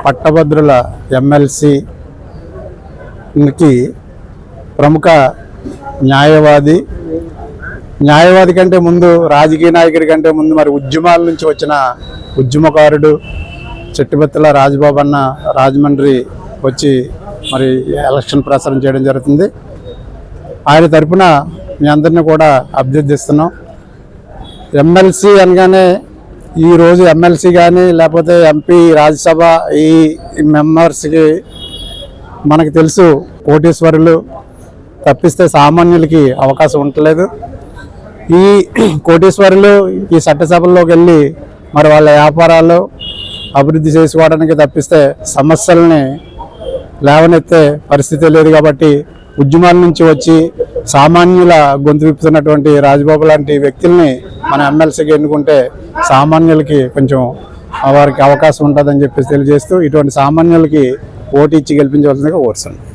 పట్టభద్రుల ఎమ్మెల్సీకి ప్రముఖ న్యాయవాది కంటే ముందు, రాజకీయ నాయకుడి కంటే ముందు మరి ఉద్యమాల నుంచి వచ్చిన ఉద్యమకారుడు చెట్టుబెత్తల రాజబాబు అన్న రాజమండ్రి వచ్చి మరి ఎలక్షన్ ప్రచారం చేయడం జరుగుతుంది. ఆయన తరఫున మీ అందరినీ కూడా అభ్యర్థిస్తున్నాం. ఎమ్మెల్సీ అనగానే ఈరోజు ఎమ్మెల్సీ కానీ లేకపోతే ఎంపీ, రాజ్యసభ ఈ మెంబర్స్కి మనకు తెలుసు కోటీశ్వరులు తప్పిస్తే సామాన్యులకి అవకాశం ఉండలేదు. ఈ కోటీశ్వరులు ఈ చట్టసభల్లోకి వెళ్ళి మరి వాళ్ళ వ్యాపారాలు అభివృద్ధి చేసుకోవడానికి తప్పిస్తే సమస్యల్ని లేవనెత్తే పరిస్థితి లేదు. కాబట్టి ఉద్యమాల నుంచి వచ్చి సామాన్యుల గొంతు విప్పుతున్నటువంటి రాజబాబు లాంటి వ్యక్తుల్ని మన ఎమ్మెల్సీకి ఎన్నుకుంటే సామాన్యులకి కొంచెం వారికి అవకాశం ఉంటుందని చెప్పేసి తెలియజేస్తూ ఇటువంటి సామాన్యులకి ఓటు ఇచ్చి గెలిపించవలసిందిగా కోరుతున్నాను.